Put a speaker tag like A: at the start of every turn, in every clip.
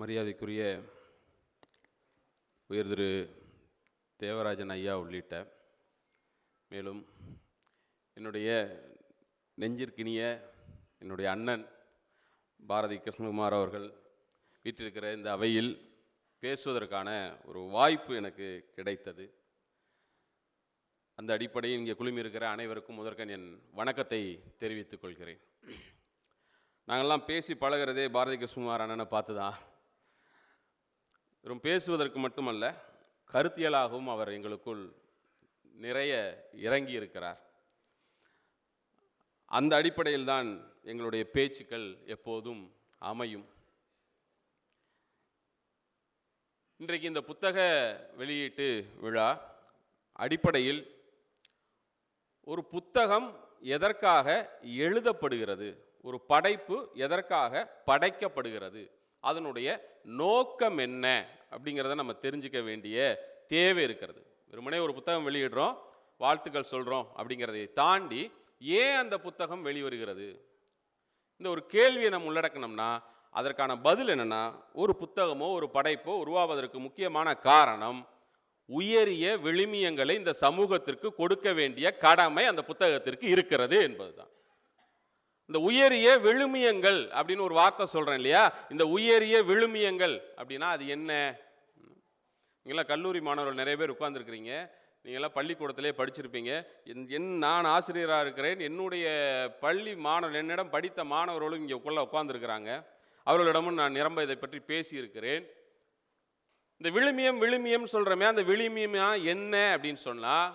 A: மரியாதைக்குரிய உயர் திரு தேவராஜன் ஐயா உள்ளிட்ட, மேலும் என்னுடைய நெஞ்சிற்கினிய என்னுடைய அண்ணன் பாரதி கிருஷ்ணகுமார் அவர்கள் வீற்றிருக்கிற இந்த அவையில் பேசுவதற்கான ஒரு வாய்ப்பு எனக்கு கிடைத்தது. அந்த அடிப்படையில் இங்கே குழுமியிருக்கிற அனைவருக்கும் முதற்கண் என் வணக்கத்தை தெரிவித்துக் கொள்கிறேன். நாங்கள்லாம் பேசி பழகிறதே பாரதி கிருஷ்ணகுமார் அண்ணனை பார்த்து தான். வெறும் பேசுவதற்கு மட்டுமல்ல, கருத்தியலாகவும் அவர் எங்களுக்குள் நிறைய இறங்கி இருக்கிறார். அந்த அடிப்படையில் தான் எங்களுடைய பேச்சுக்கள் எப்போதும் அமையும். இன்றைக்கு இந்த புத்தக வெளியீட்டு விழா அடிப்படையில் ஒரு புத்தகம் எதற்காக எழுதப்படுகிறது, ஒரு படைப்பு எதற்காக படைக்கப்படுகிறது, அதனுடைய நோக்கம் என்ன அப்படிங்கிறத நம்ம தெரிஞ்சுக்க வேண்டிய தேவை இருக்கிறது. வெறுமனே ஒரு புத்தகம் வெளியிடுறோம், வாழ்த்துக்கள் சொல்கிறோம் அப்படிங்கிறதை தாண்டி ஏன் அந்த புத்தகம் வெளிவருகிறது, இந்த ஒரு கேள்வியை நம்ம உள்ளடக்கணும்னா அதற்கான பதில் என்னென்னா, ஒரு புத்தகமோ ஒரு படைப்போ உருவாவதற்கு முக்கியமான காரணம் உயரிய விழுமியங்களை இந்த சமூகத்திற்கு கொடுக்க வேண்டிய கடமை அந்த புத்தகத்திற்கு இருக்கிறது என்பதுதான். இந்த உயரிய விழுமியங்கள் அப்படின்னு ஒரு வார்த்தை சொல்கிறேன் இல்லையா, இந்த உயரிய விழுமியங்கள் அப்படின்னா அது என்ன? நீங்களாம் கல்லூரி மாணவர்கள் நிறைய பேர் உட்கார்ந்துருக்கிறீங்க, நீங்களாம் பள்ளிக்கூடத்திலே படிச்சிருப்பீங்க. நான் ஆசிரியராக இருக்கிறேன், என்னுடைய பள்ளி மாணவர் என்னிடம் படித்த மாணவர்களும் இங்கே உட்கார்ந்துருக்கிறாங்க. அவர்களிடமும் நான் நிரம்ப இதை பற்றி பேசியிருக்கிறேன். இந்த விழுமியம் சொல்கிறோமே, அந்த விழுமியம் என்ன அப்படின்னு சொன்னால்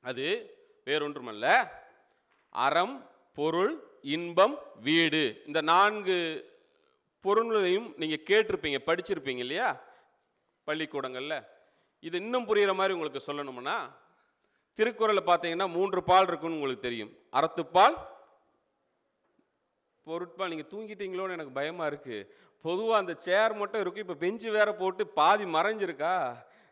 A: அது வேறொன்றுமல்ல, அறம், பொருள், இன்பம், வீடு. இந்த 4 பொருள்களையும் நீங்கள் கேட்டிருப்பீங்க, படிச்சிருப்பீங்க இல்லையா பள்ளிக்கூடங்களில். இது இன்னும் புரிகிற மாதிரி உங்களுக்கு சொல்லணும்னா, திருக்குறளை பார்த்தீங்கன்னா 3 பால் இருக்குன்னு உங்களுக்கு தெரியும். அறத்துப்பால், பொருட்பால். நீங்கள் தூங்கிட்டீங்களோன்னு எனக்கு பயமாக இருக்குது. பொதுவாக அந்த சேர் மட்டும் இருக்கும், இப்போ பெஞ்சு வேற போட்டு பாதி மறைஞ்சிருக்கா.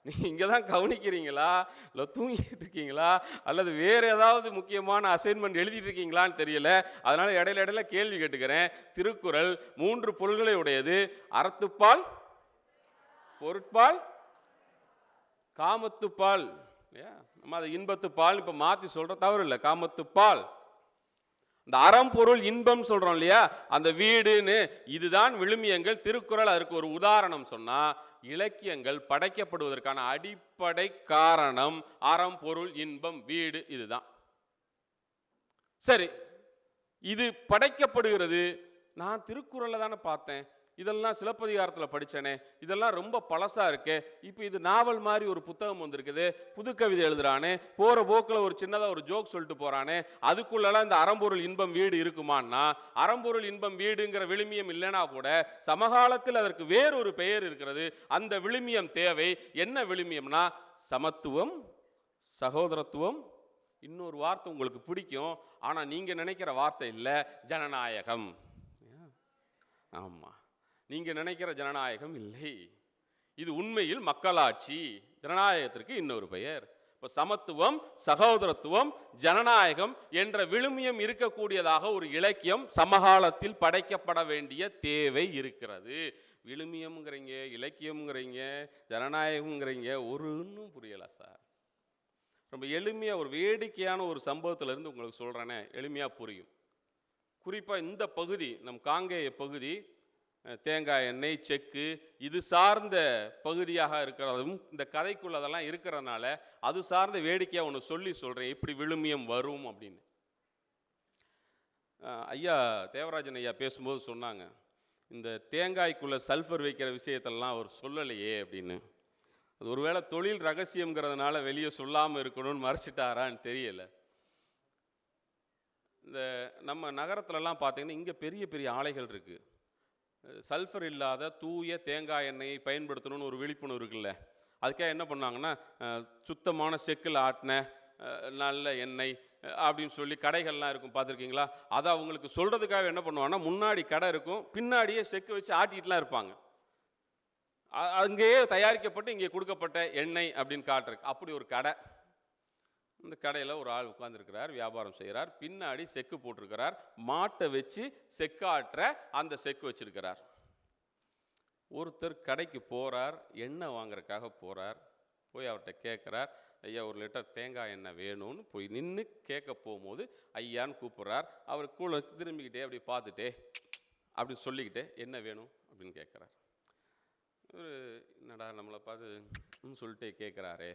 A: நீங்கள் இங்கே தான் கவனிக்கிறீங்களா, இல்லை தூங்கிட்டு இருக்கீங்களா, அல்லது வேறு ஏதாவது முக்கியமான அசைன்மெண்ட் எழுதிட்டு இருக்கீங்களான்னு தெரியல. அதனால் இடையில கேள்வி கேட்டுக்கிறேன். திருக்குறள் 3 பொருள்களை உடையது. அறத்துப்பால், பொருட்பால், காமத்துப்பால். நம்ம அதை இன்பத்துப்பால் இப்போ மாற்றி சொல்கிற தவறு இல்லை, காமத்துப்பால். இந்த அறம், பொருள், இன்பம் சொல்கிறோம் இல்லையா, அந்த வீடுன்னு, இதுதான் விழுமியங்கள். திருக்குறள் அதற்கு ஒரு உதாரணம் சொன்னால், இலக்கியங்கள் படைக்கப்படுவதற்கான அடிப்படை காரணம் அறம், பொருள், இன்பம், வீடு, இதுதான். சரி, இது படைக்கப்படுகிறது. நான் திருக்குறளில் தானே பார்த்தேன், இதெல்லாம் சிலப்பதிகாரத்தில் படித்தேனே, இதெல்லாம் ரொம்ப பழசாக இருக்கு. இப்போ இது நாவல் மாதிரி ஒரு புத்தகம் வந்திருக்குது, புது கவிதை எழுதுறானே, போகிற போக்கில் ஒரு சின்னதாக ஒரு ஜோக் சொல்லிட்டு போகிறானே, அதுக்குள்ளெல்லாம் இந்த அறம்பொருள் இன்பம் வீடு இருக்குமான்னா, அறம்பொருள் இன்பம் வீடுங்கிற விழுமியம் இல்லைனா கூட சமகாலத்தில் அதற்கு வேறொரு பெயர் இருக்கிறது. அந்த விழுமியம் தேவை. என்ன விழுமியம்னா சமத்துவம், சகோதரத்துவம். இன்னொரு வார்த்தை உங்களுக்கு பிடிக்கும், ஆனால் நீங்கள் நினைக்கிற வார்த்தை இல்லை, ஜனநாயகம். ஆமாம், நீங்கள் நினைக்கிற ஜனநாயகம் இல்லை, இது உண்மையில் மக்களாட்சி. ஜனநாயகத்திற்கு இன்னொரு பெயர். இப்போ சமத்துவம், சகோதரத்துவம், ஜனநாயகம் என்ற விழுமியம் இருக்கக்கூடியதாக ஒரு இலக்கியம் சமகாலத்தில் படைக்கப்பட வேண்டிய தேவை இருக்கிறது. விழுமியம்ங்கிறீங்க, இலக்கியம்ங்கிறீங்க, ஜனநாயகம்ங்கிறீங்க, ஒன்றும் புரியல சார். ரொம்ப எளிமையாக ஒரு வேடிக்கையான ஒரு சம்பவத்திலிருந்து உங்களுக்கு சொல்கிறேனே, எளிமையாக புரியும். குறிப்பாக இந்த பகுதி, நம் காங்கேய பகுதி, தேங்காய் எண்ணெய், செக்கு, இது சார்ந்த பகுதியாக இருக்கிறதும் இந்த கதைக்குள்ள அதெல்லாம் இருக்கிறதுனால அது சார்ந்த வேடிக்கையாக ஒன்று சொல்கிறேன், இப்படி விழுமியம் வரும் அப்படின்னு. ஐயா தேவராஜன் ஐயா பேசும்போது சொன்னாங்க, இந்த தேங்காய்க்குள்ளே சல்ஃபர் வைக்கிற விஷயத்தெல்லாம் அவர் சொல்லலையே அப்படின்னு. அது ஒருவேளை தொழில் ரகசியங்கிறதுனால வெளியே சொல்லாமல் இருக்கணும்னு மறைச்சிட்டாரான்னு தெரியலை. இந்த நம்ம நகரத்துலலாம் பார்த்தீங்கன்னா இங்கே பெரிய பெரிய ஆலைகள் இருக்குது. சல்ஃபர் இல்லாத தூய தேங்காய் எண்ணெயை பயன்படுத்தணும்னு ஒரு விழிப்புணர்வு இருக்குல்ல, அதுக்காக என்ன பண்ணாங்கன்னா சுத்தமான செக்கில் ஆட்டின நல்ல எண்ணெய் அப்படின்னு சொல்லி கடைகள்லாம் இருக்கும், பார்த்துருக்கீங்களா? அதை அவங்களுக்கு சொல்கிறதுக்காக என்ன பண்ணுவாங்கன்னா, முன்னாடி கடை இருக்கும், பின்னாடியே செக்கு வச்சு ஆட்டிகிட்டுலாம் இருப்பாங்க. அங்கேயே தயாரிக்கப்பட்டு இங்கே கொடுக்கப்பட்ட எண்ணெய் அப்படின்னு காட்டுறதுக்கு அப்படி ஒரு கடை. இந்த கடையில் ஒரு ஆள் உட்கார்ந்துருக்கிறார், வியாபாரம் செய்கிறார். பின்னாடி செக்கு போட்டிருக்கிறார், மாட்டை வச்சு செக்காற்ற அந்த செக்கு வச்சிருக்கிறார். ஒருத்தர் கடைக்கு போகிறார், எண்ணெய் வாங்குறதுக்காக போகிறார். போய் அவர்கிட்ட கேட்குறார், ஐயா 1 லிட்டர் தேங்காய் எண்ணெய் வேணும்னு போய் நின்று கேட்க போகும்போது ஐயான்னு கூப்பிட்றார். அவர் கூட திரும்பிக்கிட்டே அப்படி பார்த்துட்டே அப்படி சொல்லிக்கிட்டே என்ன வேணும் அப்படின்னு கேட்குறார். ஒரு என்னடா நம்மளை பார்த்து சொல்லிட்டே கேட்குறாரே,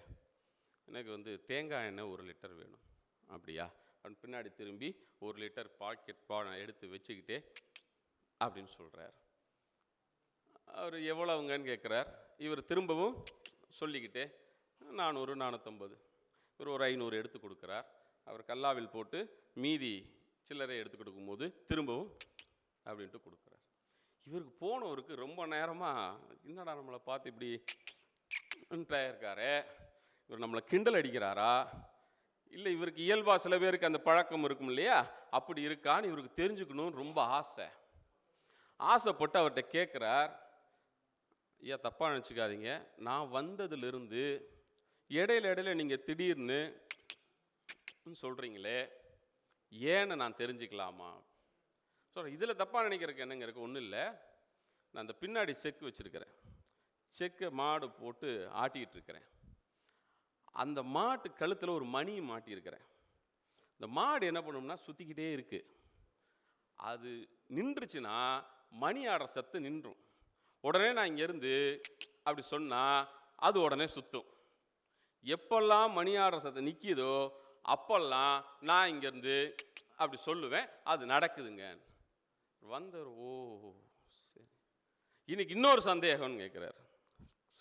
A: எனக்கு தேங்காய் எண்ணெய் 1 லிட்டர் வேணும். அப்படியா அப்படின்னு பின்னாடி திரும்பி 1 லிட்டர் பாக்கெட் எடுத்து வச்சுக்கிட்டே அப்படின்னு சொல்கிறார். அவர் எவ்வளவுங்கன்னு கேட்குறார். இவர் திரும்பவும் சொல்லிக்கிட்டே 400 450. இவர் ஒரு 500 எடுத்து கொடுக்குறார். அவர் கல்லாவில் போட்டு மீதி சில்லறை எடுத்து கொடுக்கும்போது திரும்பவும் அப்படின்ட்டு கொடுக்குறார். இவருக்கு போனவருக்கு ரொம்ப நேரமாக என்னடா நம்மளை பார்த்து இப்படி இருக்காரே, இவர் நம்மளை கிண்டல் அடிக்கிறாரா, இல்லை இவருக்கு இயல்பாக சில பேருக்கு அந்த பழக்கம் இருக்கும் இல்லையா, அப்படி இருக்கான்னு இவருக்கு தெரிஞ்சுக்கணும்னு ரொம்ப ஆசைப்பட்டு அவர்கிட்ட கேட்குறார். ஐயா தப்பாக நினச்சிக்காதீங்க, நான் வந்ததுலேருந்து இடையில நீங்கள் திடீர்னு சொல்கிறீங்களே, ஏன்னு நான் தெரிஞ்சுக்கலாமா? சொல்கிறேன். இதில் தப்பாக நினைக்கிறதுக்கு என்னங்க இருக்குது? ஒன்றும் இல்லை, நான் அந்த பின்னாடி செக்கு வச்சுருக்கிறேன். செக்கை மாடு போட்டு ஆட்டிக்கிட்டு இருக்கிறேன். அந்த மாட்டு கழுத்தில் ஒரு மணி மாட்டியிருக்கிறேன். இந்த மாடு என்ன பண்ணும்னா சுற்றிக்கிட்டே இருக்குது. அது நின்றுச்சுன்னா மணி ஆடுற சத்து நின்றும். உடனே நான் இங்கேருந்து அப்படி சொன்னால் அது உடனே சுற்றும். எப்பெல்லாம் மணி ஆடுற சத்தம் நிற்கிதோ அப்பெல்லாம் நான் இங்கேருந்து அப்படி சொல்லுவேன், அது நடக்குதுங்க. வந்தவர் ஓ சரி, இன்னைக்கு இன்னொரு சந்தேகம்னு கேட்குறாரு.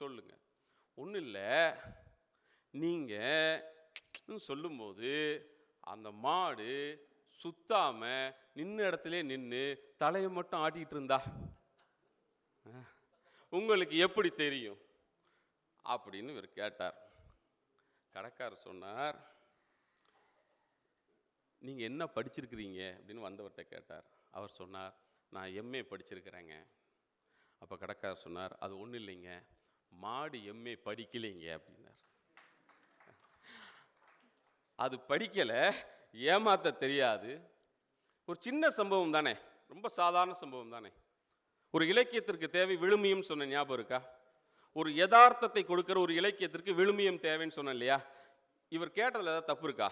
A: சொல்லுங்க. ஒன்றும் இல்லை, நீங்கள் சொல்லும்போது அந்த மாடு சுத்தாமல் நின்று இடத்துல நின்று தலையை மட்டும் ஆட்டிகிட்டு இருந்தா உங்களுக்கு எப்படி தெரியும் அப்படின்னு இவர் கேட்டார். கடைக்காரர் சொன்னார், நீங்கள் என்ன படிச்சிருக்கிறீங்க அப்படின்னு வந்தவர்கிட்ட கேட்டார். அவர் சொன்னார், நான் எம்ஏ படிச்சிருக்கிறேங்க. அப்போ கடைக்காரர் சொன்னார், அது ஒன்றும் இல்லைங்க, மாடு எம்ஏ படிக்கலைங்க அப்படின்னார். அது படிக்கலை, ஏமாத்த தெரியாது. ஒரு சின்ன சம்பவம் தானே, ரொம்ப சாதாரண சம்பவம் தானே. ஒரு இலக்கியத்திற்கு தேவை விழுமியம் சொன்ன ஞாபகம் இருக்கா? ஒரு யதார்த்தத்தை கொடுக்கிற ஒரு இலக்கியத்திற்கு விழுமியம் தேவைன்னு சொன்ன இல்லையா? இவர் கேட்டதில் ஏதாவது தப்பு இருக்கா?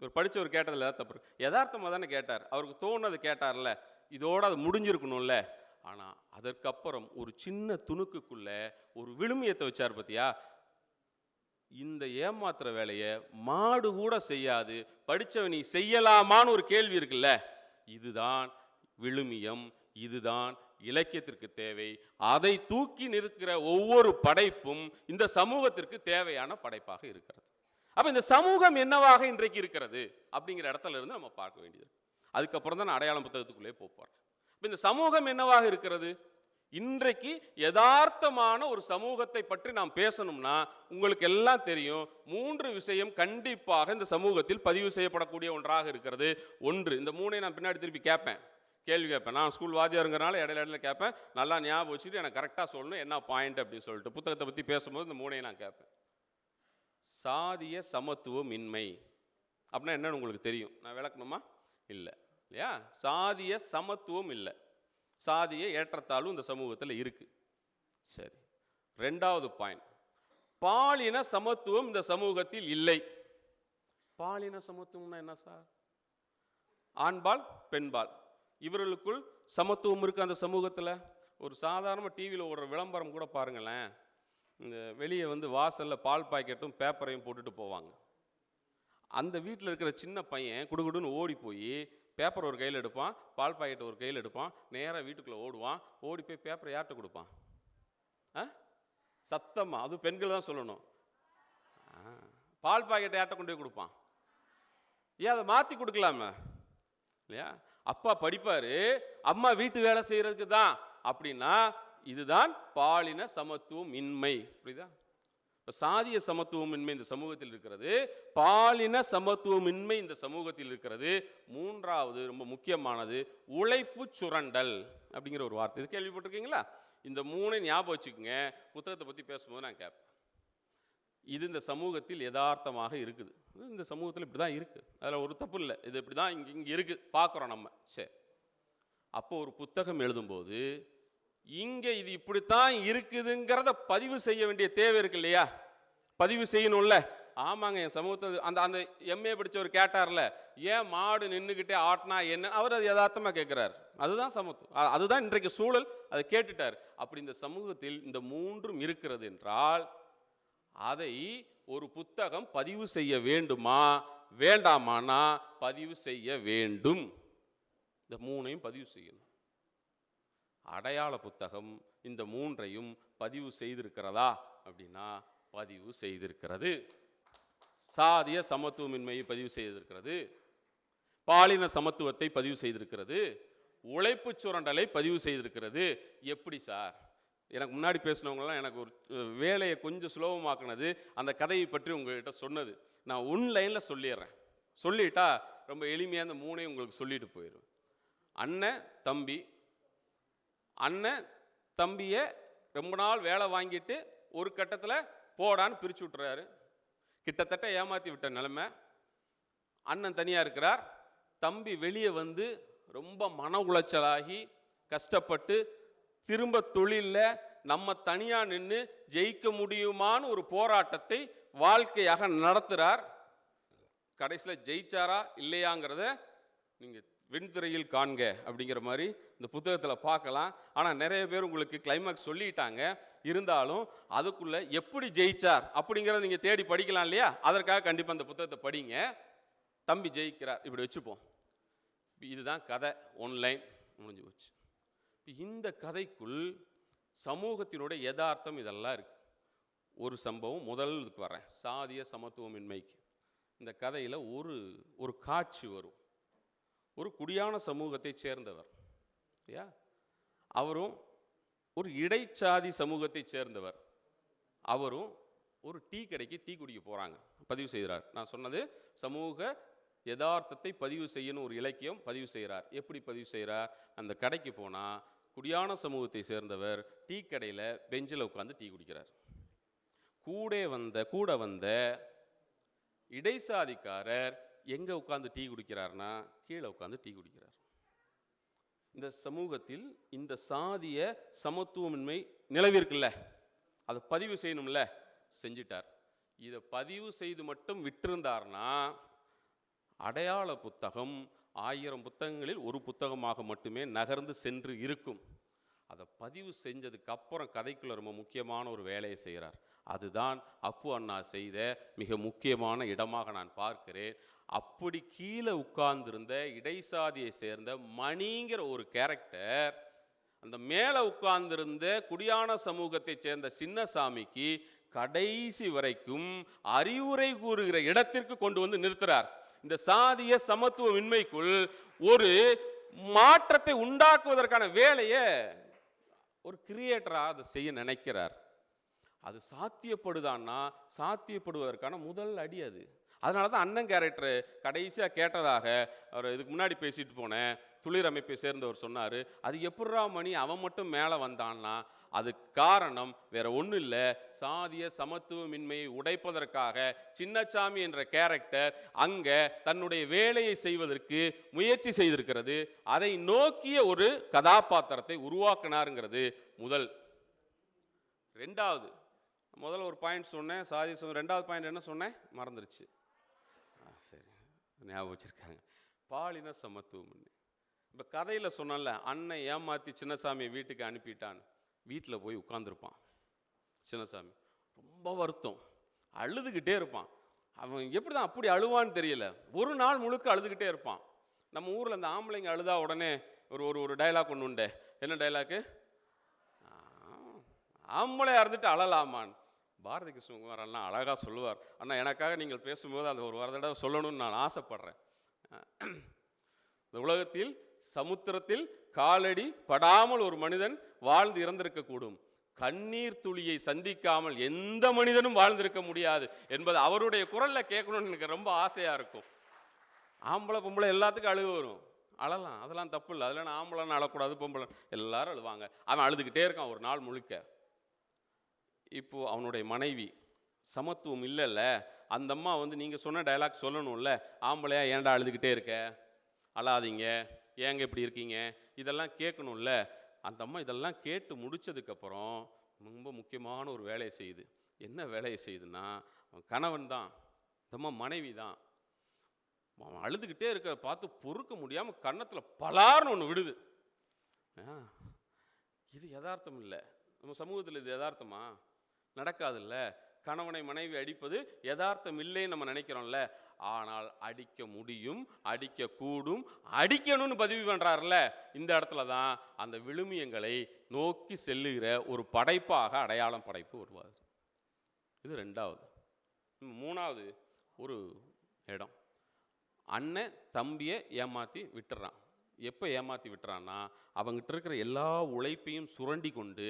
A: இவர் படித்தவர் கேட்டதில் ஏதாவது தப்பு இருக்கு? யதார்த்தமாக தானே கேட்டார், அவருக்கு தோணுது கேட்டார்ல, இதோடு அது முடிஞ்சிருக்கணும்ல. ஆனால் அதற்கப்புறம் ஒரு சின்ன துணுக்குக்குள்ள ஒரு விழுமியத்தை வச்சார் பார்த்தியா? இந்த ஏமாத்துற வேலையை மாடு கூட செய்யாது, படித்தவன் நீ செய்யலாமான்னு ஒரு கேள்வி இருக்குல்ல, இதுதான் விழுமியம், இதுதான் இலக்கியத்திற்கு தேவை. அதை தூக்கி நிற்கிற ஒவ்வொரு படைப்பும் இந்த சமூகத்திற்கு தேவையான படைப்பாக இருக்கிறது. அப்ப இந்த சமூகம் என்னவாக இன்றைக்கு இருக்கிறது அப்படிங்கிற இடத்துல இருந்து நம்ம பார்க்க வேண்டியது. அதுக்கப்புறம் தான் நான் அடையாளம் புத்தகத்துக்குள்ளே போறேன். இந்த சமூகம் என்னவாக இருக்கிறது? இன்றைக்கு யதார்த்தமான ஒரு சமூகத்தை பற்றி நாம் பேசணும்னா உங்களுக்கு எல்லாம் தெரியும், 3 விஷயம் கண்டிப்பாக இந்த சமூகத்தில் பதிவு செய்யப்படக்கூடிய ஒன்றாக இருக்கிறது. ஒன்று, இந்த 3ஐ நான் பின்னாடி திருப்பி கேட்பேன், கேள்வி கேட்பேன். நான் ஸ்கூல் வாத்தியாருங்கிறனால இடையில கேட்பேன், நல்லா ஞாபகம் வச்சுட்டு எனக்கு கரெக்டாக சொல்லணும் என்ன பாயிண்ட் அப்படின்னு சொல்லிட்டு புத்தகத்தை பற்றி பேசும்போது இந்த 3ஐ நான் கேட்பேன். சாதிய சமத்துவமின்மை அப்படின்னா என்னன்னு உங்களுக்கு தெரியும், நான் விளக்கணுமா? இல்லை இல்லையா? சாதிய சமத்துவம் இல்லை, சாதிய ஏற்றத்தாழ்வு இந்த சமூகத்தில் இருக்கு. சரி, 2வது பாயிண்ட், பாலின சமத்துவம் இந்த சமூகத்தில் இல்லை. பாலின சமத்துவம்னா என்ன சார்? ஆண்பால் பெண்பால் இவர்களுக்குள் சமத்துவம் இருக்கு அந்த சமூகத்தில். ஒரு சாதாரண டிவியில் ஓடுற விளம்பரம் கூட பாருங்களேன், இந்த வெளியே வாசலில் பால் பாக்கெட்டும் பேப்பரையும் போட்டுட்டு போவாங்க. அந்த வீட்டில் இருக்கிற சின்ன பையன் குடுகுடுன்னு ஓடி போய் பேப்பர் ஒரு கையில் எடுப்பான், பால் பாக்கெட் ஒரு கையில் எடுப்பான், நேராக வீட்டுக்குள்ளே ஓடுவான். ஓடி போய் பேப்பரை யார்கிட்ட கொடுப்பான்? சத்தமாக, அது பெண்கள் தான் சொல்லணும். பால் பாக்கெட்டை யார்கிட்ட கொண்டு போய் கொடுப்பான்? ஏன் அதை மாற்றி கொடுக்கலாமா இல்லையா? அப்பா படிப்பார், அம்மா வீட்டு வேலை செய்கிறதுக்கு தான் அப்படின்னா இதுதான் பாலின சமத்துவம் இன்மை. புரியுதா? சாதிய சமத்துவமின்மை இந்த சமூகத்தில் இருக்கிறது, பாலின சமத்துவமின்மை இந்த சமூகத்தில் இருக்கிறது. 3வது ரொம்ப முக்கியமானது உழைப்பு சுரண்டல் அப்படிங்கிற ஒரு வார்த்தை. இது கேள்விப்பட்டிருக்கீங்களா? இந்த 3ஐ ஞாபகம் வச்சுக்கோங்க, புத்தகத்தை பற்றி பேசும்போது நான் கேட்பேன். இது இந்த சமூகத்தில் யதார்த்தமாக இருக்குது, இந்த சமூகத்தில் இப்படி தான் இருக்குது, அதில் ஒரு தப்பு இல்லை, இது இப்படி தான் இங்கே இருக்குது பார்க்குறோம் நம்ம. சரி, அப்போ ஒரு புத்தகம் எழுதும்போது இங்கே இது இப்படித்தான் இருக்குதுங்கிறத பதிவு செய்ய வேண்டிய தேவை இருக்கு இல்லையா? பதிவு செய்யணும்ல. ஆமாங்க, என் சமூகத்தை அந்த அந்த எம்ஏ படித்தவர் கேட்டார்ல, ஏன் மாடு நின்றுக்கிட்டே ஆட்டினா என்ன, அவர் அது யதார்த்தமாக கேட்குறார். அதுதான் சமத்துவம், அதுதான் இன்றைக்கு சூழல். அதை கேட்டுட்டார். அப்படி இந்த சமூகத்தில் இந்த மூன்றும் இருக்கிறது என்றால் அதை ஒரு புத்தகம் பதிவு செய்ய வேண்டுமா வேண்டாமானா பதிவு செய்ய வேண்டும். இந்த மூணையும் பதிவு செய்யணும். அடையாள புத்தகம் இந்த மூன்றையும் பதிவு செய்திருக்கிறதா அப்படின்னா பதிவு செய்திருக்கிறது. சாதிய சமத்துவமின்மையை பதிவு செய்திருக்கிறது, பாலின சமத்துவத்தை பதிவு செய்திருக்கிறது, உழைப்பு சுரண்டலை பதிவு செய்திருக்கிறது. எப்படி சார்? எனக்கு முன்னாடி பேசினவங்களாம் எனக்கு ஒரு வேலையை கொஞ்சம் சுலபமாக்குனது அந்த கதையை பற்றி உங்கள்கிட்ட சொன்னது. நான் ஒன்லைனில் சொல்லிடுறேன். சொல்லிட்டா ரொம்ப எளிமையாக அந்த மூணையும் உங்களுக்கு சொல்லிட்டு போயிடும். அண்ணன் தம்பி, அண்ணன் தம்பியை ரொம்ப நாள் வேலை வாங்கிட்டு ஒரு கட்டத்தில் போடான்னு பிரித்து விட்டுறாரு. கிட்டத்தட்ட ஏமாற்றி விட்ட நிலைமை. அண்ணன் தனியாக இருக்கிறார். தம்பி வெளியே வந்து ரொம்ப மன உளைச்சலாகி கஷ்டப்பட்டு திரும்ப தொழிலில் நம்ம தனியாக நின்று ஜெயிக்க முடியுமான்னு ஒரு போராட்டத்தை வாழ்க்கையாக நடத்துகிறார். கடைசியில் ஜெயிச்சாரா இல்லையாங்கிறத நீங்கள் வெண்திரையில் காண்க அப்படிங்கிற மாதிரி இந்த புத்தகத்தில் பார்க்கலாம். ஆனால் நிறைய பேர் உங்களுக்கு கிளைமாக்ஸ் சொல்லிட்டாங்க. இருந்தாலும் அதுக்குள்ளே எப்படி ஜெயிச்சார் அப்படிங்கிறத நீங்கள் தேடி படிக்கலாம் இல்லையா? அதற்காக கண்டிப்பாக அந்த புத்தகத்தை படிங்க. தம்பி ஜெயிக்கிறார் இப்படி வச்சுப்போம். இதுதான் கதை, ஒன்லைன் முடிஞ்சு போச்சு. இந்த கதைக்குள் சமூகத்தினுடைய யதார்த்தம் இதெல்லாம் இருக்கு. ஒரு சம்பவம் முதல் இதுக்கு வரேன், சாதிய சமத்துவமின்மைக்கு. இந்த கதையில் ஒரு காட்சி வரும். ஒரு குடியான சமூகத்தை சேர்ந்தவர் இல்லையா? அவரும் ஒரு இடைச்சாதி சமூகத்தை சேர்ந்தவர். அவரும் ஒரு டீ கடைக்கு டீ குடிக்க போகிறாங்க. பதிவு செய்கிறார். நான் சொன்னது சமூக யதார்த்தத்தை பதிவு செய்யணும். ஒரு இலக்கியம் பதிவு செய்கிறார். எப்படி பதிவு செய்கிறார்? அந்த கடைக்கு போனால் குடியான சமூகத்தை சேர்ந்தவர் டீ கடையில் பெஞ்சில் உட்காந்து டீ குடிக்கிறார். கூட வந்த இடைசாதிக்காரர் எங்கே உட்காந்து டீ குடிக்கிறார்னா கீழே உட்காந்து டீ குடிக்கிறார். இந்த சமூகத்தில் இந்த சாதிய சமத்துவமின்மை நிலவிருக்குல்ல, அதை பதிவு செய்யணும்ல, செஞ்சிட்டார். இதை பதிவு செய்து மட்டும் விட்டிருந்தார்னா அடையாள புத்தகம் 1000 புத்தகங்களில் ஒரு புத்தகமாக மட்டுமே நகர்ந்து சென்று இருக்கும். அதை பதிவு செஞ்சதுக்கு அப்புறம் கதைக்குள்ள ரொம்ப முக்கியமான ஒரு வேலையை செய்கிறார். அதுதான் அப்பு அண்ணா செய்த மிக முக்கியமான இடமாக நான் பார்க்கிறேன். அப்படி கீழே உட்கார்ந்திருந்த இடைசாதியை சேர்ந்த மணிங்கிற ஒரு கேரக்டர் அந்த மேலே உட்கார்ந்திருந்த குடியான சமூகத்தை சேர்ந்த சின்னசாமிக்கு கடைசி வரைக்கும் அறிவுரை கூறுகிற இடத்திற்கு கொண்டு வந்து நிறுத்துறார். இந்த சாதிய சமத்துவமின்மைக்குள் ஒரு மாற்றத்தை உண்டாக்குவதற்கான வேலையை ஒரு கிரியேட்டரா அதை செய்ய நினைக்கிறார். அது சாத்தியப்படுதான்னா சாத்தியப்படுவதற்கான முதல் அடி அது. அதனால தான் அண்ணன் கேரக்டர் கடைசியாக கேட்டதாக அவர் இதுக்கு முன்னாடி பேசிட்டு போனேன் துளிர் அமைப்பை சேர்ந்தவர் சொன்னார். அது எப்படா மணி அவன் மட்டும் மேலே வந்தான்னா அதுக்கு காரணம் வேற ஒன்றும் இல்லை. சாதிய சமத்துவமின்மையை உடைப்பதற்காக சின்னசாமி என்ற கேரக்டர் அங்கே தன்னுடைய வேலையை செய்வதற்கு முயற்சி செய்திருக்கிறது. அதை நோக்கிய ஒரு கதாபாத்திரத்தை உருவாக்கினாருங்கிறது முதல். ரெண்டாவது, முதல்ல ஒரு பாயிண்ட் சொன்னேன் சாதி. ரெண்டாவது பாயிண்ட் என்ன சொன்னேன் மறந்துருச்சு. சரி, ஞாபகம் வச்சிருக்காங்க. பாலின சமத்துவம். இப்போ கதையில் சொன்னால அண்ணன் ஏமாற்றி சின்னசாமியை வீட்டுக்கு அனுப்பிட்டான். வீட்டில் போய் உட்காந்துருப்பான் சின்னசாமி. ரொம்ப வருத்தம், அழுதுகிட்டே இருப்பான். அவன் எப்படி தான் அப்படி அழுவான்னு தெரியல. ஒரு நாள் முழுக்க அழுதுகிட்டே இருப்பான். நம்ம ஊரில் இந்த ஆம்பளைங்க அழுதா உடனே ஒரு டைலாக் ஒன்று உண்டு. என்ன டைலாக்கு? ஆம்பளையாக இருந்துட்டு அழலாமான். பாரதி கிருஷ்ணகுமார் அண்ணா அழகாக சொல்லுவார். அண்ணா எனக்காக நீங்கள் பேசும்போது அதை ஒரு தடவை சொல்லணும்னு நான் ஆசைப்படுறேன். இந்த உலகத்தில் சமுத்திரத்தில் காலடி படாமல் ஒரு மனிதன் வாழ்ந்து இறந்திருக்கக்கூடும். கண்ணீர் துளியை சந்திக்காமல் எந்த மனிதனும் வாழ்ந்திருக்க முடியாது என்பது அவருடைய குரல்ல கேட்கணும்னு எனக்கு ரொம்ப ஆசையா இருக்கும். ஆம்பளை பொம்பளை எல்லாத்துக்கும் அழுக வரும், அழலாம், அதெல்லாம் தப்பு இல்லை. அதெல்லாம் ஆம்பளைன்னு அழக்கூடாது, பொம்பளை எல்லாரும் அழுவாங்க. அவன் அழுதுகிட்டே இருக்கான் ஒரு நாள் முழுக்க. இப்போ அவனுடைய மனைவி சமத்துவம் இல்லைல்ல, அந்த அம்மா வந்து நீங்கள் சொன்ன டைலாக் சொல்லணும்ல, ஆம்பளையா ஏன்டா அழுதுகிட்டே இருக்க, அழாதீங்க, ஏங்க இப்படி இருக்கீங்க, இதெல்லாம் கேட்கணும்ல. அந்த அம்மா இதெல்லாம் கேட்டு முடிச்சதுக்கப்புறம் ரொம்ப முக்கியமான ஒரு வேலையை செய்யுது. என்ன வேலையை செய்யுதுன்னா, அவன் கணவன் தான், இந்த அம்மா மனைவி தான். அவன் அழுதுகிட்டே இருக்க பார்த்து பொறுக்க முடியாமல் கன்னத்தில் பலார்னு ஒன்று விடுது. இது யதார்த்தம் இல்லை. நம்ம சமூகத்தில் இது யதார்த்தமா? நடக்காதுல்ல. கணவனை மனைவி அடிப்பது யதார்த்தம் இல்லைன்னு நம்ம நினைக்கிறோம்ல. ஆனால் அடிக்க முடியும், அடிக்க கூடும், அடிக்கணும்னு பதிவு பண்றாருல. இந்த இடத்துல தான் அந்த விழுமியங்களை நோக்கி செல்லுகிற ஒரு படைப்பாக அடையாளம் படைப்பு உருவாகுது. இது ரெண்டாவது. மூணாவது ஒரு இடம், அண்ணன் தம்பியை ஏமாற்றி விட்டுறான். எப்போ ஏமாற்றி விட்டுறான்னா, அவங்ககிட்ட இருக்கிற எல்லா உழைப்பையும் சுரண்டி கொண்டு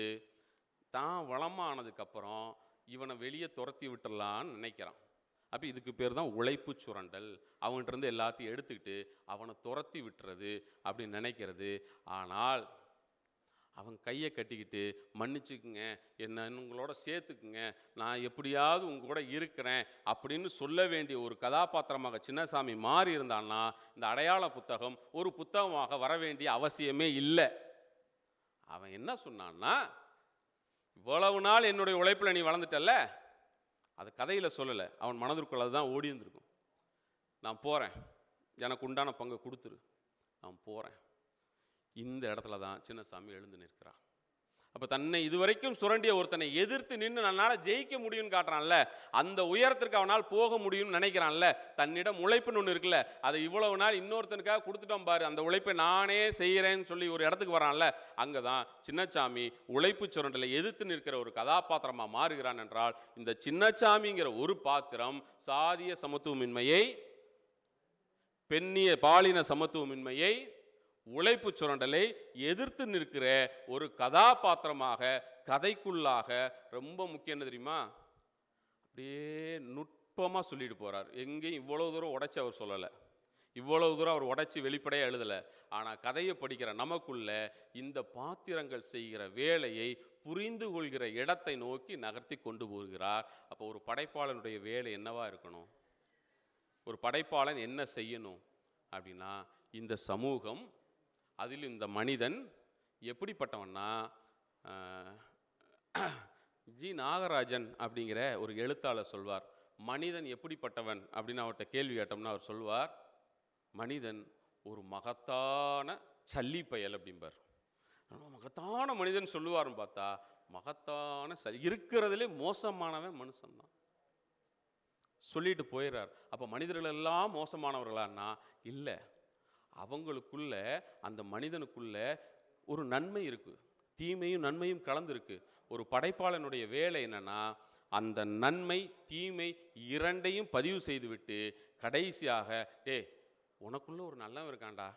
A: தான் வளமானதுக்கப்புறம் இவனை வெளியே துரத்தி விட்டுடலான்னு நினைக்கிறான். அப்போ இதுக்கு பேர் தான் உழைப்பு சுரண்டல். அவங்ககிட்ட இருந்து எல்லாத்தையும் எடுத்துக்கிட்டு அவனை துரத்தி விட்டுறது அப்படின்னு நினைக்கிறது. ஆனால் அவன் கையை கட்டிக்கிட்டு மன்னிச்சுக்குங்க, என்ன உங்களோட சேர்த்துக்குங்க, நான் எப்படியாவது உங்க கூட இருக்கிறேன் அப்படின்னு சொல்ல வேண்டிய ஒரு கதாபாத்திரமாக சின்னசாமி மாறி இருந்தான்னா இந்த அடையாள புத்தகம் ஒரு புத்தகமாக வர வேண்டிய அவசியமே இல்லை. அவன் என்ன சொன்னான்னா, இவ்வளவு நாள் என்னுடைய உழைப்பில் நீ வளர்ந்துட்டல்ல, அது கதையில் சொல்லலை, அவன் மனதிற்குள்ள தான் ஓடி இருந்திருக்கும். நான் போகிறேன், எனக்கு உண்டான பங்கை கொடுத்துரு, நான் போகிறேன். இந்த இடத்துல தான் சின்னசாமி எழுந்து நிற்கிறான். அப்போ தன்னை இதுவரைக்கும் சுரண்டிய ஒருத்தனை எதிர்த்து நின்று நன்னால் ஜெயிக்க முடியும்னு காட்டுறான்ல, அந்த உயரத்திற்கு அவனால் போக முடியும்னு நினைக்கிறான்ல. தன்னிடம் உழைப்புன்னு ஒன்று இருக்குல்ல, அதை இவ்வளவு நாள் இன்னொருத்தனுக்காக கொடுத்துட்டோம் பாரு, அந்த உழைப்பை நானே செய்கிறேன்னு சொல்லி ஒரு இடத்துக்கு வரான்ல, அங்கே தான் சின்னசாமி உழைப்பு சுரண்டலை எதிர்த்து நிற்கிற ஒரு கதாபாத்திரமாக மாறுகிறான். என்றால் இந்த சின்னசாமிங்கிற ஒரு பாத்திரம் சாதிய சமத்துவமின்மையை, பெண்ணிய பாலின சமத்துவமின்மையை, உழைப்பு சுரண்டலை எதிர்த்து நிற்கிற ஒரு கதாபாத்திரமாக கதைக்குள்ளாக ரொம்ப முக்கியம். என்ன தெரியுமா, அப்படியே நுட்பமாக சொல்லிட்டு போறார். எங்கேயும் இவ்வளவு தூரம் உடைச்சி அவர் சொல்லலை, இவ்வளவு தூரம் அவர் உடைச்சி வெளிப்படையாக எழுதலை. ஆனால் கதையை படிக்கிற நமக்குள்ள இந்த பாத்திரங்கள் செய்கிற வேலையை புரிந்து கொள்கிற இடத்தை நோக்கி நகர்த்தி கொண்டு போகிறார். அப்போ ஒரு படைப்பாளனுடைய வேலை என்னவா இருக்கணும், ஒரு படைப்பாளன் என்ன செய்யணும் அப்படின்னா, இந்த சமூகம், அதில் இந்த மனிதன் எப்படிப்பட்டவன்னா, ஜி நாகராஜன் அப்படிங்கிற ஒரு எழுத்தாளர் சொல்வார், மனிதன் எப்படிப்பட்டவன் அப்படின்னு அவர்கிட்ட கேள்வி கேட்டோம்னா அவர் சொல்வார், மனிதன் ஒரு மகத்தான சல்லி பயல் அப்படிம்பார். மகத்தான மனிதன் சொல்லுவார்னு பார்த்தா மகத்தான இருக்கிறதுலே மோசமானவன் மனுஷன்தான் சொல்லிட்டு போயிடுறார். அப்போ மனிதர்கள் எல்லாம் மோசமானவர்களான்னா இல்லை, அவங்களுக்குள்ள அந்த மனிதனுக்குள்ள ஒரு நன்மை இருக்கு, தீமையும் நன்மையும் கலந்துருக்கு. ஒரு படைப்பாளனுடைய வேலை என்னன்னா, அந்த நன்மை தீமை இரண்டையும் பதிவு செய்துவிட்டு கடைசியாக, டே உனக்குள்ள ஒரு நல்லவன் இருக்காண்டா,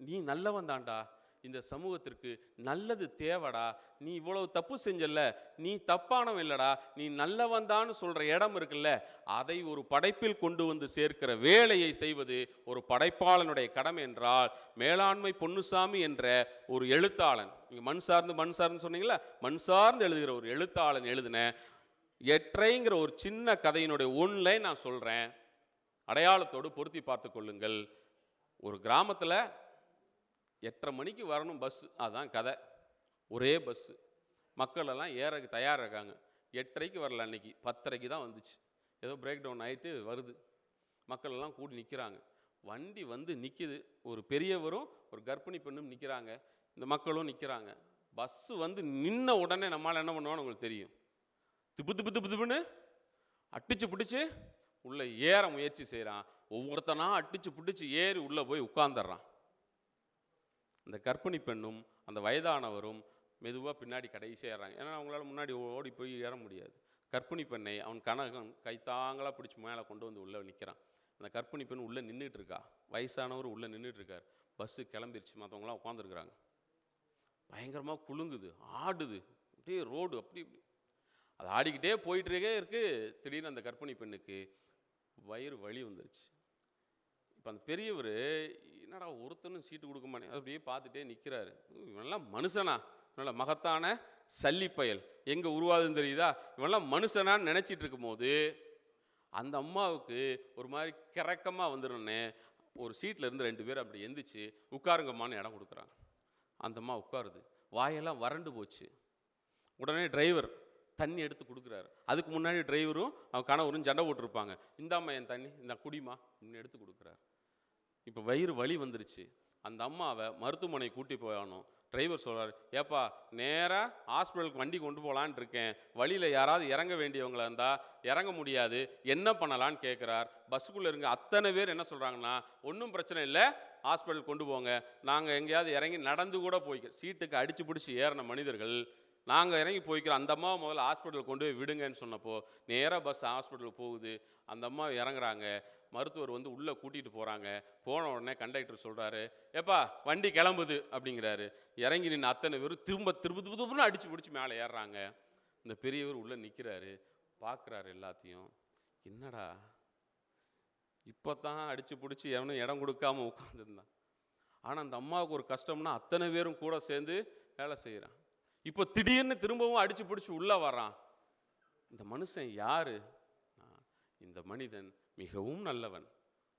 A: நீ நல்லவன் தாண்டா, இந்த சமூகத்திற்கு நல்லது தேவடா, நீ இவ்வளவு தப்பு செஞ்சல, நீ தப்பானவன் இல்லடா, நீ நல்லவன் தான் சொல்ற இடம் இருக்குல்ல, அதை ஒரு படைப்பில் கொண்டு வந்து சேர்க்கிற வேலையை செய்வது ஒரு படைப்பாளனுடைய கடமை. என்றால் மேலாண்மை பொன்னுசாமி என்ற ஒரு எழுத்தாளன், நீங்க மண் சார்ந்து சொன்னீங்களா, மண் சார்ந்து எழுதுகிற ஒரு எழுத்தாளன் எழுதின எற்றைங்கிற ஒரு சின்ன கதையினுடைய ஒன்லைன் நான் சொல்றேன், அடையாளத்தோடு பொருத்தி பார்த்து கொள்ளுங்கள். ஒரு கிராமத்தில் 8:30 மணிக்கு வரணும் பஸ், அதுதான் கதை. ஒரே பஸ்ஸு, மக்கள் எல்லாம் ஏற தயாராக இருக்காங்க. 8:30க்கு வரல, அன்னைக்கு 10:30க்கு தான் வந்துச்சு. ஏதோ பிரேக் டவுன் ஆகிட்டு வருது, மக்கள் எல்லாம் கூடி நிற்கிறாங்க. வண்டி வந்து நிற்கிது, ஒரு பெரியவரும் ஒரு கர்ப்பிணி பெண்ணும் நிற்கிறாங்க, இந்த மக்களும் நிற்கிறாங்க. பஸ்ஸு வந்து நின்ன உடனே நம்மளால் என்ன பண்ணுவான்னு உங்களுக்கு தெரியும், திப்புன்னு அடிச்சு பிடிச்சி உள்ளே ஏற முயற்சி செய்கிறான். ஒவ்வொருத்தனா அடிச்சு பிடிச்சி ஏறி உள்ளே போய் உட்கார்ந்துடுறான். அந்த கர்ப்பிணி பெண்ணும் அந்த வயதானவரும் மெதுவாக பின்னாடி கடைசி ஏறாங்க, ஏன்னா அவங்களால முன்னாடி ஓடி போய் ஏற முடியாது. கர்ப்பிணி பெண்ணை அவன் கணவன் கைத்தாங்களாக பிடிச்சி மேலே கொண்டு வந்து உள்ளே நிற்கிறான். அந்த கர்ப்பிணி பெண் உள்ளே நின்றுட்டு இருக்கா, வயசானவர் உள்ளே நின்றுட்டு இருக்கார். பஸ்ஸு கிளம்பிருச்சு, மற்றவங்களாம் உட்காந்துருக்குறாங்க. பயங்கரமாக குலுங்குது, ஆடுது, அப்படியே ரோடு அப்படி இப்படி அது ஆடிக்கிட்டே போயிட்டுருக்கே இருக்குது. திடீர்னு அந்த கர்ப்பிணி பெண்ணுக்கு வயிறு வலி வந்துருச்சு. இப்போ அந்த பெரியவர் என்னடா ஒருத்தனும் சீட்டு கொடுக்க மாட்டேன் அப்படியே பார்த்துட்டே நிற்கிறாரு. இவனெல்லாம் மனுஷனா, இவனெல்லாம் மகத்தான சல்லிப்பயல் எங்கே உருவாதுன்னு தெரியுதா, இவனெல்லாம் மனுஷனான்னு நினச்சிட்டு இருக்கும்போது அந்த அம்மாவுக்கு ஒரு மாதிரி கிறக்கமாக வந்துடுன்னு ஒரு சீட்டில் இருந்து 2 பேர் அப்படி எந்திரிச்சு உட்காருங்கம்மான்னு இடம் கொடுக்குறாங்க. அந்த அம்மா உட்காருது, வாயெல்லாம் வறண்டு போச்சு. உடனே டிரைவர் தண்ணி எடுத்து கொடுக்குறாரு. அதுக்கு முன்னாடி டிரைவரும் அவன் கணவரும் சண்டை போட்டிருப்பாங்க. இந்தாம்மா என் தண்ணி, இந்த குடிமா அப்படின்னு எடுத்து கொடுக்குறாரு. இப்போ வயிறு வலி வந்துருச்சு. அந்த அம்மாவை மருத்துவமனை கூட்டி போகணும். டிரைவர் சொல்கிறார், ஏப்பா நேராக ஹாஸ்பிட்டலுக்கு வண்டி கொண்டு போகலான் இருக்கேன், வழியில் யாராவது இறங்க வேண்டியவங்களா இருந்தால் இறங்க முடியாது, என்ன பண்ணலான்னு கேட்குறார். பஸ்ஸுக்குள்ளே இருங்க அத்தனை பேர் என்ன சொல்கிறாங்கன்னா, ஒன்றும் பிரச்சனை இல்லை, ஹாஸ்பிட்டல் கொண்டு போங்க, நாங்கள் எங்கேயாவது இறங்கி நடந்து கூட போய்க்க. சீட்டுக்கு அடித்து பிடிச்சி ஏறின மனிதர்கள் நாங்கள் இறங்கி போய்க்கிறோம், அந்த அம்மாவை முதல்ல ஹாஸ்பிட்டலுக்கு கொண்டு போய் விடுங்கன்னு சொன்னப்போ நேராக பஸ் ஹாஸ்பிட்டலுக்கு போகுது. அந்த அம்மா இறங்குறாங்க. மருத்துவர் வந்து உள்ளே கூட்டிகிட்டு போகிறாங்க. போன உடனே கண்டக்டர் சொல்கிறாரு, ஏப்பா வண்டி கிளம்புது அப்படிங்கிறாரு. இறங்கி நின்று அத்தனை பேரும் திரும்ப திருப்புன்னு அடித்து பிடிச்சி மேலே ஏறுறாங்க. இந்த பெரியவர் உள்ளே நிற்கிறாரு, பார்க்குறாரு எல்லாத்தையும். என்னடா இப்போ தான் அடித்து பிடிச்சி எவனும் இடம் கொடுக்காம உட்காந்துருந்தான். ஆனால் அந்த அம்மாவுக்கு ஒரு கஷ்டம்னா அத்தனை பேரும் கூட சேர்ந்து வேலை செய்கிறான். இப்போ திடீர்னு திரும்பவும் அடித்து பிடிச்சி உள்ளே வர்றான். இந்த மனுஷன் யாரு? இந்த மனிதன் மிகவும் நல்லவன்,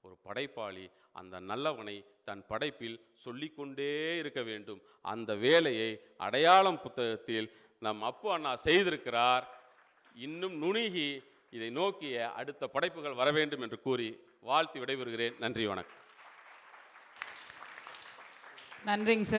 A: ஒரு படைப்பாளி. அந்த நல்லவனை தன் படைப்பில் சொல்லிக்கொண்டே இருக்க வேண்டும். அந்த வேலையை அடையாளம் புத்தகத்தில் நம் அப்பு அண்ணா செய்திருக்கிறார். இன்னும் நுணுகி இதை நோக்கிய அடுத்த படைப்புகள் வர வேண்டும் என்று கூறி வாழ்த்து விடைபெறுகிறேன். நன்றி, வணக்கம்.
B: நன்றிங்க சார்.